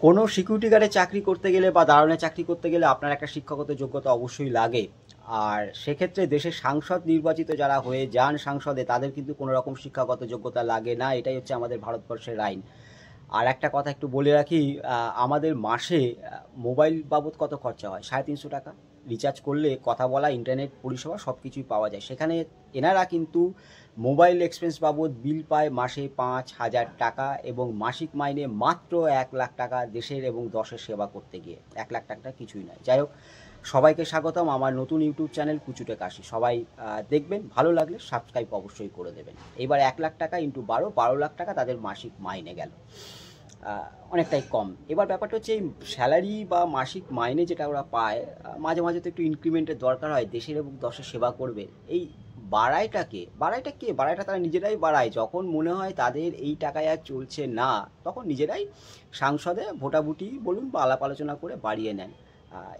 কোনো সিকিউরিটি গার্ডে চাকরি করতে গেলে বা দারোয়ানের চাকরি করতে গেলে আপনার একটা শিক্ষাগত যোগ্যতা অবশ্যই লাগে। আর সেক্ষেত্রে দেশের সাংসদ নির্বাচিত যারা হয়ে যান সংসদে, তাদের কিন্তু কোনো রকম শিক্ষাগত যোগ্যতা লাগে না। এটাই হচ্ছে আমাদের ভারতবর্ষের আইন। আর একটা কথা একটু বলে রাখি, আমাদের মাসে মোবাইল বাবদ কত খরচা হয়? 350 টাকা। রিচার্জ করলে কথা বলা, ইন্টারনেট পরিষেবা সব কিছুই পাওয়া যায়। সেখানে এনারা কিন্তু মোবাইল এক্সপেন্স বাবদ বিল পায় মাসে 5,000 টাকা, এবং মাসিক মাইনে মাত্র 1 লাখ টাকা, দেশের এবং দশের সেবা করতে গিয়ে 1 লাখ টাকা কিছুই নয়। যাই হোক, সবাইকে স্বাগতম আমার নতুন ইউটিউব চ্যানেল কুচুটে কাশি। সবাই দেখবেন, ভালো লাগলে সাবস্ক্রাইব অবশ্যই করে দেবেন। এবার 1 লাখ টাকা ইন্টু 12 লাখ টাকা তাদের মাসিক মাইনে গেল। অনেকটাই কম। এবার ব্যাপারটা হচ্ছে এই স্যালারি বা মাসিক মাইনে যেটা ওরা পায়, মাঝে মাঝে তো একটু ইনক্রিমেন্টের দরকার হয়, দেশের এবং দশের সেবা করবে। এই বাড়াইটা তারা নিজেরাই বাড়ায়। যখন মনে হয় তাদের এই টাকায় আর চলছে না, তখন নিজেরাই সাংসদে ভোটাভুটি বলুন বা আলাপ আলোচনা করে বাড়িয়ে নেন।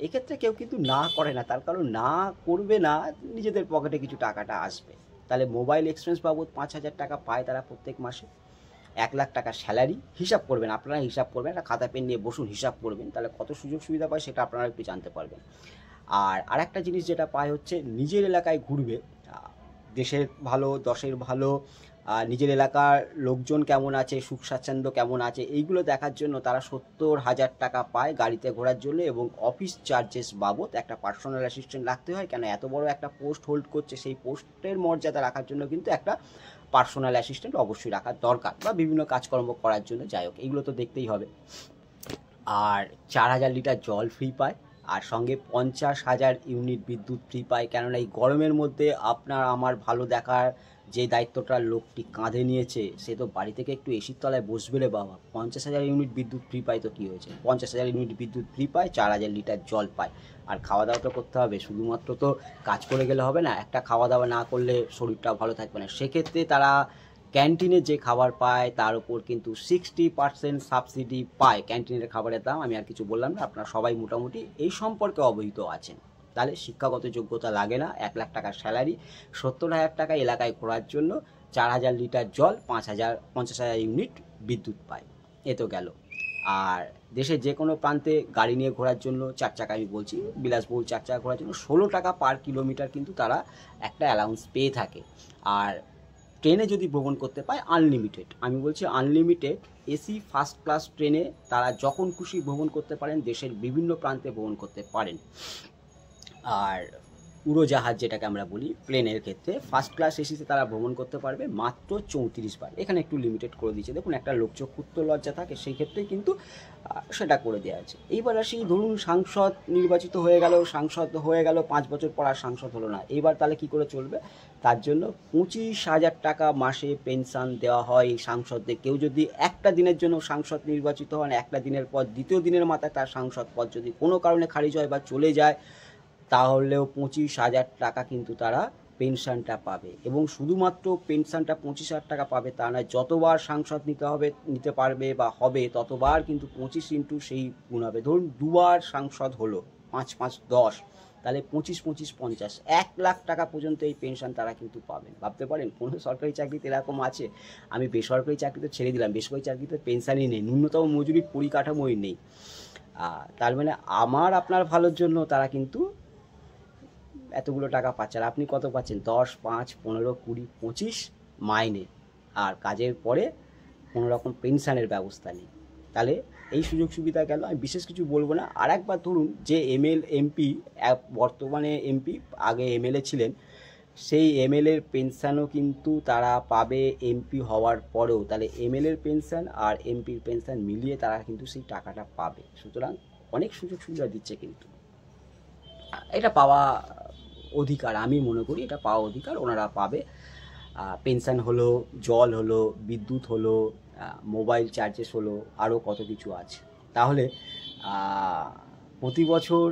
এক্ষেত্রে কেউ কিন্তু না করে না, তার কারণ না করবে না, নিজেদের পকেটে কিছু টাকাটা আসবে। তাহলে মোবাইল এক্সপেন্স বাবদ 5,000 টাকা পায় তারা প্রত্যেক মাসে। 1 লাখ টাকা স্যালারি। হিসাব করবেন, আপনারা হিসাব করবেন, একটা খাতা পেন নিয়ে বসুন, হিসাব করবেন, তাহলে কত সুযোগ সুবিধা পায় সেটা আপনারা একটু জানতে পারবেন। আর আরেকটা জিনিস যেটা পায় হচ্ছে নিজের এলাকায় ঘুরবে। দেশের ভালো, দশের ভালো, নিজের এলাকার লোকজন কেমন আছে, সুখ স্বাচ্ছন্দ্য কেমন আছে, এইগুলো দেখার জন্য তারা 70,000 টাকা পায় গাড়িতে ঘোরার জন্য। এবং অফিস চার্জেস বাবদ একটা পার্সোনাল অ্যাসিস্ট্যান্ট রাখতে হয়, কেন এত বড় একটা পোস্ট হোল্ড করছে, সেই পোস্টের মর্যাদা রাখার জন্য কিন্তু একটা পার্সোনাল অ্যাসিস্ট্যান্ট অবশ্যই রাখার দরকার, বা বিভিন্ন কাজকর্ম করার জন্য। যাই হোক, এইগুলো তো দেখতেই হবে। আর 4,000 লিটার জল ফ্রি পায়, আর সঙ্গে 50,000 ইউনিট বিদ্যুৎ ফ্রি পায়। কেননা এই গরমের মধ্যে আপনার আমার ভালো দেখার যে দায়িত্বটা লোকটি কাঁধে নিয়েছে, সে তো বাড়ি থেকে একটু এসির তলায় বসবে রে বাবা। 50,000 ইউনিট বিদ্যুৎ ফ্রি পায় তো কী হয়েছে, 50,000 ইউনিট বিদ্যুৎ ফ্রি পায়, 4,000 লিটার জল পায়। আর খাওয়া দাওয়া তো করতে হবে, শুধুমাত্র তো কাজ করে গেলে হবে না, একটা খাওয়া দাওয়া না করলে শরীরটা ভালো থাকবে না। সেক্ষেত্রে তারা ক্যান্টিনে যে খাবার পায় তার উপর কিন্তু 60% সাবসিডি পায়। ক্যান্টিনের খাবারের দাম আমি আর কিছু বললাম না, আপনারা সবাই মোটামুটি এই সম্পর্কে অবহিত আছেন। তাহলে শিক্ষাগত যোগ্যতা লাগে না, 1 লাখ টাকার স্যালারি, 70,000 টাকা এলাকায় ঘোরার জন্য, 4,000 লিটার জল, 50,000 ইউনিট বিদ্যুৎ পায়। এ তো গেল। আর দেশের যে কোনো প্রান্তে গাড়ি নিয়ে ঘোরার জন্য, 4 চাকা আমি বলছি, বিলাসবহুল 4 চাকা ঘোরার জন্য 16 টাকা পার কিলোমিটার কিন্তু তারা একটা অ্যালাউন্স পেয়ে থাকে। আর ট্রেনে যদি ভ্রমণ করতে পায় আনলিমিটেড, আমি বলছি আনলিমিটেড এসি ফার্স্ট ক্লাস ট্রেনে তারা যখন খুশি ভ্রমণ করতে পারেন, দেশের বিভিন্ন প্রান্তে ভ্রমণ করতে পারেন। আর উড়োজাহাজ যেটাকে আমরা বলি, প্লেনের ক্ষেত্রে ফার্স্ট ক্লাস এসিতে তারা ভ্রমণ করতে পারবে মাত্র 34 বার। এখানে একটু লিমিটেড করে দিয়েছে, দেখুন একটা লোকচক্ষুর তো লজ্জা থাকে, সেই ক্ষেত্রে কিন্তু সেটা করে দেওয়া আছে। এইবার আসি, ধরুন সাংসদ নির্বাচিত হয়ে গেল, সাংসদ হয়ে গেল 5 বছর পর আর সাংসদ হলো না, এইবার তাহলে কি করে চলবে? তার জন্য 25,000 টাকা মাসে পেনশন দেওয়া হয় এই সাংসদদের। কেউ যদি একটা দিনের জন্য সাংসদ নির্বাচিত হন, একটা দিনের পর দ্বিতীয় দিনের মাথায় তার সাংসদ পদ যদি কোনো কারণে খারিজ হয় বা চলে যায়, তাহলেও 25,000 টাকা কিন্তু তারা পেনশনটা পাবে। এবং শুধুমাত্র পেনশনটা 25,000 টাকা পাবে তা নয়, যতবার সাংসদ নিতে পারবে বা হবে, ততবার কিন্তু 25 ইন্টু সেই গুণ হবে। ধরুন দুবার সাংসদ হলো, 5 5 10, তাহলে 25 25 50, 1 লাখ টাকা পর্যন্ত এই পেনশন তারা কিন্তু পাবেন। ভাবতে পারেন কোনো সরকারি চাকরিতে এরকম আছে? আমি বেসরকারি চাকরিতে ছেড়ে দিলাম, বেসরকারি চাকরিতে পেনশনই নেই, ন্যূনতম মজুরির পরিকাঠামোই নেই। তার মানে আমার আপনার ভালোর জন্য তারা কিন্তু এতগুলো টাকা পাচ্ছে। আর আপনি কত পাচ্ছেন? 10, 5, 15, 20, 25 মাইনে, আর কাজের পরে কোনো রকম পেনশনের ব্যবস্থা নেই। তাহলে এই সুযোগ সুবিধা গেল, আমি বিশেষ কিছু বলবো না। আর একবার ধরুন যে এমপি, বর্তমানে এমপি, আগে এমএলএ ছিলেন, সেই এমএলএর পেনশনও কিন্তু তারা পাবে এমপি হওয়ার পরেও। তাহলে এমএলএর পেনশন আর এমপির পেনশন মিলিয়ে তারা কিন্তু সেই টাকাটা পাবে। সুতরাং অনেক সুযোগ সুবিধা দিচ্ছে কিন্তু। এটা পাওয়া অধিকার, আমি মনে করি এটা পাওয়া অধিকার, ওনারা পাবে। পেনশন হলো, জল হলো, বিদ্যুৎ হলো, মোবাইল চার্জেস হলো, আরও কত কিছু আছে। তাহলে প্রতি বছর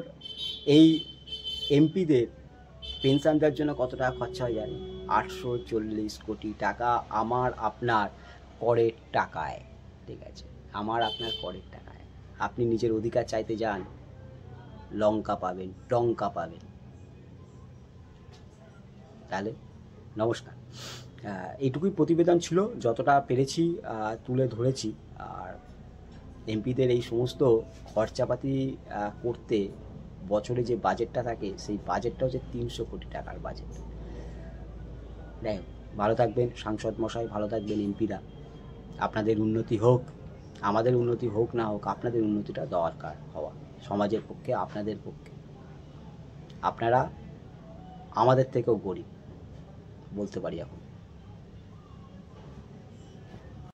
এই এমপিদের পেনশন দেওয়ার জন্য কত টাকা খরচা হয়ে যায়? 840 কোটি টাকা আমার আপনার করের টাকায়। ঠিক আছে, আমার আপনার করের টাকায়। আপনি নিজের অধিকার চাইতে যান, লঙ্কা পাবেন, টঙ্কা পাবেন। তাহলে নমস্কার। এইটুকুই প্রতিবেদন ছিল, যতটা পেরেছি তুলে ধরেছি। আর এমপিদের এই সমস্ত খরচাপাতি করতে বছরে যে বাজেটটা থাকে সেই বাজেটটা হচ্ছে 300 কোটি টাকার বাজেট। যাই হোক, ভালো থাকবেন সাংসদ মশাই, ভালো থাকবেন এমপিরা। আপনাদের উন্নতি হোক, আমাদের উন্নতি হোক না হোক, আপনাদের উন্নতিটা দরকার হওয়া সমাজের পক্ষে, আপনাদের পক্ষে। আপনারা আমাদের থেকেও গরিব বলতে পারি এখন।